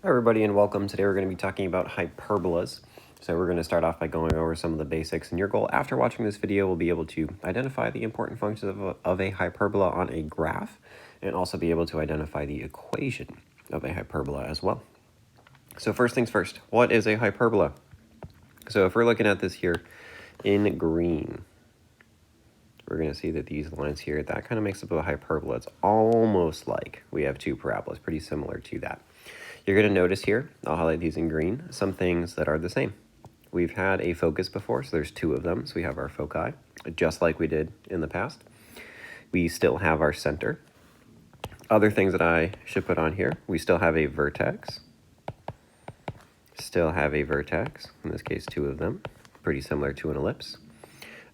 Hi everybody and welcome. Today we're going to be talking about hyperbolas. So we're going to start off by going over some of the basics, and your goal after watching this video will be able to identify the important functions of a hyperbola on a graph and also be able to identify the equation of a hyperbola as well. So first things first, what is a hyperbola? So if we're looking at this here in green, we're going to see that these lines here, that kind of makes up a hyperbola. It's almost like we have two parabolas, pretty similar to that. You're going to notice here, I'll highlight these in green, some things that are the same. We've had a focus before, so there's two of them. So we have our foci, just like we did in the past. We still have our center. Other things that I should put on here, we still have a vertex. Still have a vertex, in this case two of them, pretty similar to an ellipse.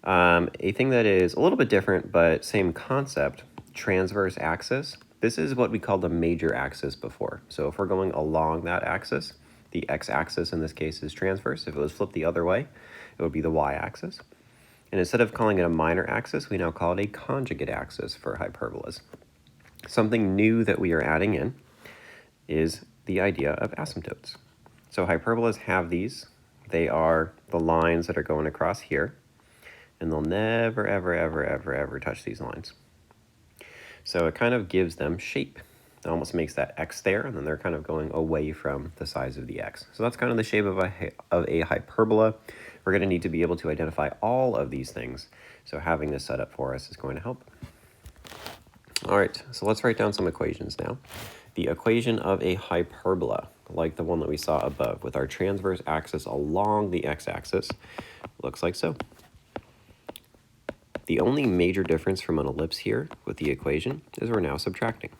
A thing that is a little bit different, but same concept, transverse axis. This is what we called the major axis before. So if we're going along that axis, the x-axis in this case is transverse. If it was flipped the other way, it would be the y-axis. And instead of calling it a minor axis, we now call it a conjugate axis for hyperbolas. Something new that we are adding in is the idea of asymptotes. So hyperbolas have these. They are the lines that are going across here, and they'll never, ever, ever, ever, ever touch these lines. So it kind of gives them shape. It almost makes that x there, and then they're kind of going away from the size of the x. So that's kind of the shape of a hyperbola. We're going to need to be able to identify all of these things. So having this set up for us is going to help. All right, so let's write down some equations now. The equation of a hyperbola, like the one that we saw above, with our transverse axis along the x-axis, looks like so. The only major difference from an ellipse here with the equation is we're now subtracting.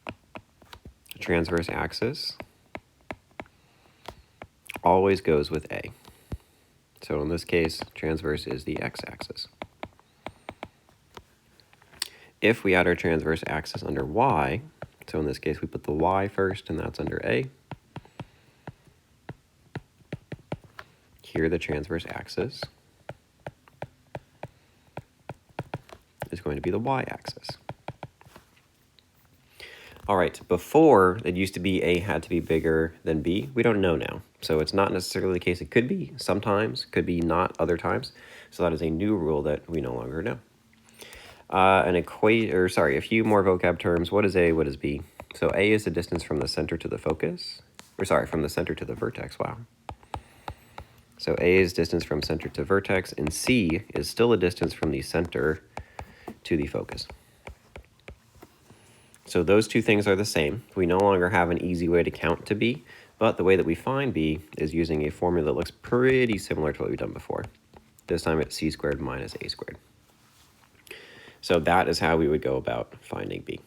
The transverse axis always goes with A. So in this case, transverse is the x-axis. If we add our transverse axis under y, so in this case we put the y first and that's under A. Here the transverse axis is going to be the y-axis. All right, before it used to be A had to be bigger than B. We don't know now. So it's not necessarily the case. It could be sometimes, could be not other times. So that is a new rule that we no longer know. A few more vocab terms. What is A? What is B? So A is the distance from the center to the focus. From the center to the vertex. Wow. So A is distance from center to vertex, and C is still a distance from the center to the focus. So those two things are the same. We no longer have an easy way to count to B, but the way that we find B is using a formula that looks pretty similar to what we've done before. This time it's c squared minus a squared. So that is how we would go about finding B.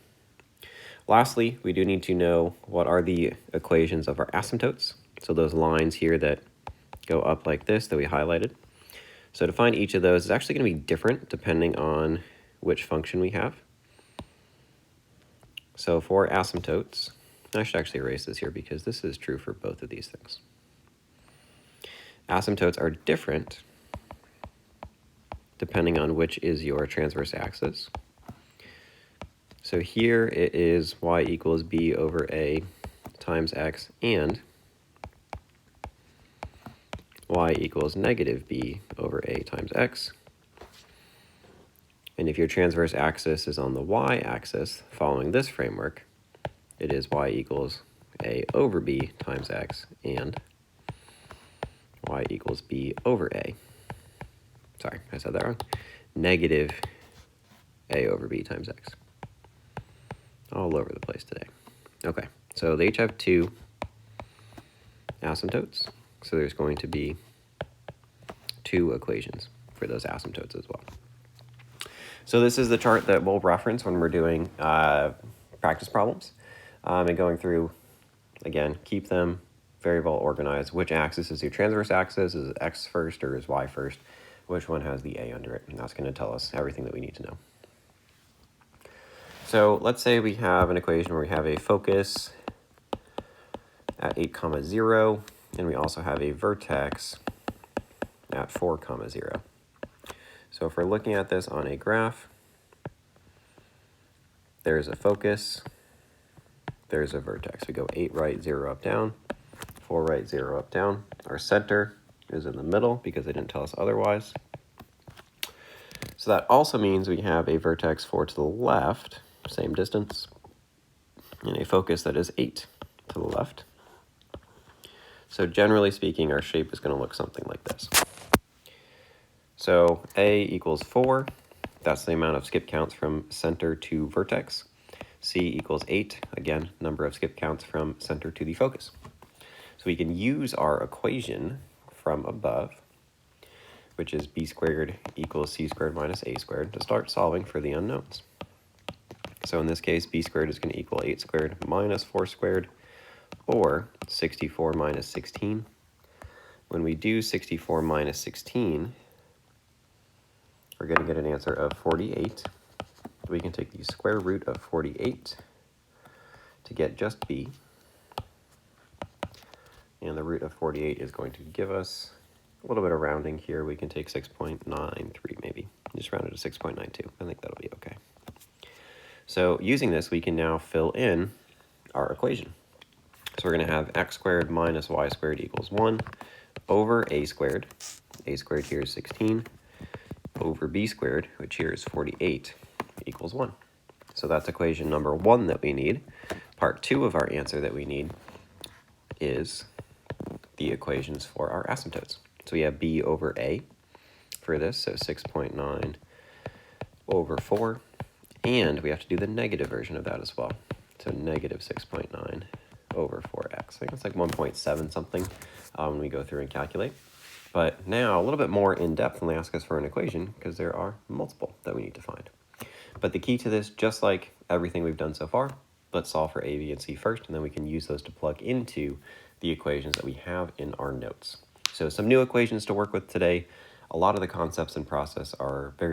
Lastly, we do need to know what are the equations of our asymptotes. So those lines here that go up like this that we highlighted. So to find each of those is actually going to be different depending on which function we have. So for asymptotes, I should actually erase this here because this is true for both of these things. Asymptotes are different depending on which is your transverse axis. So here it is y equals b over a times x and y equals negative b over a times x. And if your transverse axis is on the y-axis, following this framework, it is y equals a over b times x and y equals b over a. Sorry, I said that wrong. Negative a over b times x. All over the place today. Okay, so they each have two asymptotes. So there's going to be two equations for those asymptotes as well. So this is the chart that we'll reference when we're doing practice problems and going through, again, keep them very well organized. Which axis is your transverse axis? Is it x first or is y first? Which one has the a under it? And that's going to tell us everything that we need to know. So let's say we have an equation where we have a focus at 8, 0, and we also have a vertex at 4, 0. So if we're looking at this on a graph, there's a focus, there's a vertex. We go 8 right, 0 up, down, 4 right, 0 up, down. Our center is in the middle because they didn't tell us otherwise. So that also means we have a vertex 4 to the left, same distance, and a focus that is 8 to the left. So generally speaking, our shape is going to look something like this. So A equals 4. That's the amount of skip counts from center to vertex. C equals 8. Again, number of skip counts from center to the focus. So we can use our equation from above, which is b squared equals c squared minus a squared, to start solving for the unknowns. So in this case, b squared is going to equal 8 squared minus 4 squared, or 64 minus 16. When we do 64 minus 16, we're going to get an answer of 48. We can take the square root of 48 to get just b. And the root of 48 is going to give us a little bit of rounding here. We can take 6.93 maybe. Just round it to 6.92. I think that'll be okay. So using this, we can now fill in our equation. So we're going to have x squared minus y squared equals 1 over a squared. A squared here is 16 over b squared, which here is 48, equals 1. So that's equation number 1 that we need. Part 2 of our answer that we need is the equations for our asymptotes. So we have b over a for this, so 6.9 over 4. And we have to do the negative version of that as well. So negative 6.9 over 4x. I think it's like 1.7 something when we go through and calculate. But now a little bit more in depth when they ask us for an equation, because there are multiple that we need to find. But the key to this, just like everything we've done so far, let's solve for a, b, and c first, and then we can use those to plug into the equations that we have in our notes. So some new equations to work with today. A lot of the concepts and process are very